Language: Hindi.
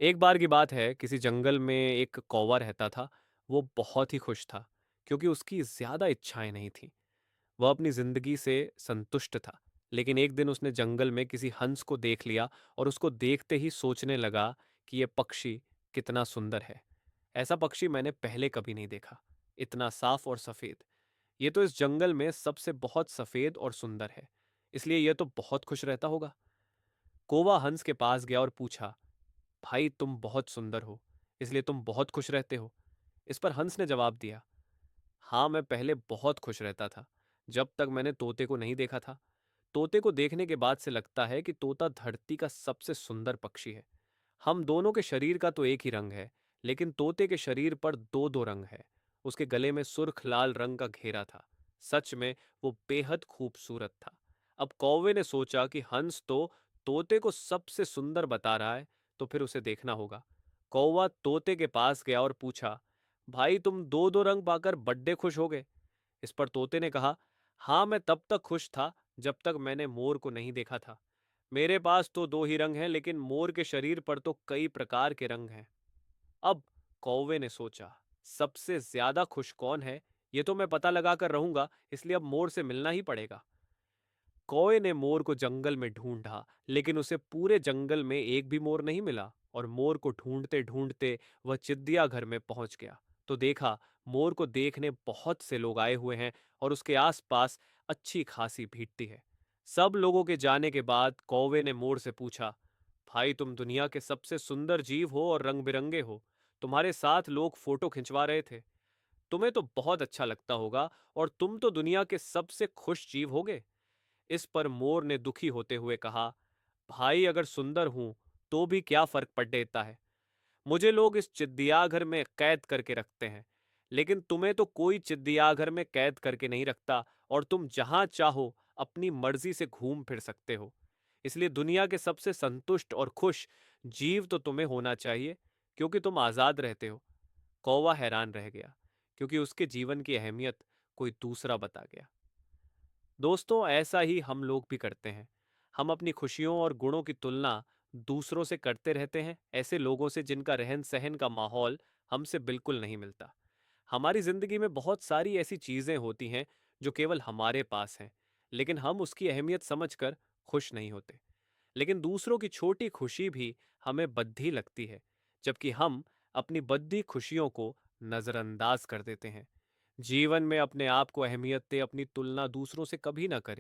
एक बार की बात है, किसी जंगल में एक कौवा रहता था। वो बहुत ही खुश था, क्योंकि उसकी ज़्यादा इच्छाएं नहीं थीं। वह अपनी ज़िंदगी से संतुष्ट था। लेकिन एक दिन उसने जंगल में किसी हंस को देख लिया और उसको देखते ही सोचने लगा कि यह पक्षी कितना सुंदर है। ऐसा पक्षी मैंने पहले कभी नहीं देखा। इतना साफ और सफ़ेद। ये तो इस जंगल में सबसे बहुत सफ़ेद और सुंदर है। इसलिए यह तो बहुत खुश रहता होगा। कौवा हंस के पास गया और पूछा, भाई तुम बहुत सुंदर हो, इसलिए तुम बहुत खुश रहते हो? इस पर हंस ने जवाब दिया, हाँ मैं पहले बहुत खुश रहता था, जब तक मैंने तोते को नहीं देखा था। तोते को देखने के बाद से लगता है कि तोता धरती का सबसे सुंदर पक्षी है। हम दोनों के शरीर का तो एक ही रंग है, लेकिन तोते के शरीर पर दो दो रंग है। उसके गले में सुर्ख लाल रंग का घेरा था। सच में वो बेहद खूबसूरत था। अब कौवे ने सोचा कि हंस तो तोते को सबसे सुंदर बता रहा है, तो फिर उसे देखना होगा। कौवा तोते के पास गया और पूछा, भाई तुम दो दो रंग पाकर बड्डे खुश हो गए? इस पर तोते ने कहा, हाँ मैं तब तक खुश था जब तक मैंने मोर को नहीं देखा था। मेरे पास तो दो ही रंग हैं, लेकिन मोर के शरीर पर तो कई प्रकार के रंग हैं। अब कौवे ने सोचा, सबसे ज्यादा खुश कौन है, ये तो मैं पता लगा कर रहूंगा, इसलिए अब मोर से मिलना ही पड़ेगा। कौवे ने मोर को जंगल में ढूंढा, लेकिन उसे पूरे जंगल में एक भी मोर नहीं मिला। और मोर को ढूंढते ढूंढते वह चिड़िया घर में पहुंच गया, तो देखा मोर को देखने बहुत से लोग आए हुए हैं और उसके आसपास अच्छी खासी भीड़ थी है। सब लोगों के जाने के बाद कौवे ने मोर से पूछा, भाई तुम दुनिया के सबसे सुंदर जीव हो और रंग बिरंगे हो। तुम्हारे साथ लोग फोटो खिंचवा रहे थे। तुम्हें तो बहुत अच्छा लगता होगा, और तुम तो दुनिया के सबसे खुश जीव होगे। इस पर मोर ने दुखी होते हुए कहा, भाई अगर सुंदर हूं तो भी क्या फर्क पड़ देता है। मुझे लोग इस चिड़ियाघर में कैद करके रखते हैं, लेकिन तुम्हें तो कोई चिड़ियाघर में कैद करके नहीं रखता, और तुम जहां चाहो अपनी मर्जी से घूम फिर सकते हो। इसलिए दुनिया के सबसे संतुष्ट और खुश जीव तो तुम्हें होना चाहिए, क्योंकि तुम आजाद रहते हो। कौवा हैरान रह गया, क्योंकि उसके जीवन की अहमियत कोई दूसरा बता गया। दोस्तों, ऐसा ही हम लोग भी करते हैं। हम अपनी खुशियों और गुणों की तुलना दूसरों से करते रहते हैं, ऐसे लोगों से जिनका रहन सहन का माहौल हमसे बिल्कुल नहीं मिलता। हमारी जिंदगी में बहुत सारी ऐसी चीजें होती हैं जो केवल हमारे पास हैं, लेकिन हम उसकी अहमियत समझकर खुश नहीं होते। लेकिन दूसरों की छोटी खुशी भी हमें बद्धी लगती है, जबकि हम अपनी बद्धी खुशियों को नजरअंदाज कर देते हैं। जीवन में अपने आप को अहमियत दें, अपनी तुलना दूसरों से कभी ना करें।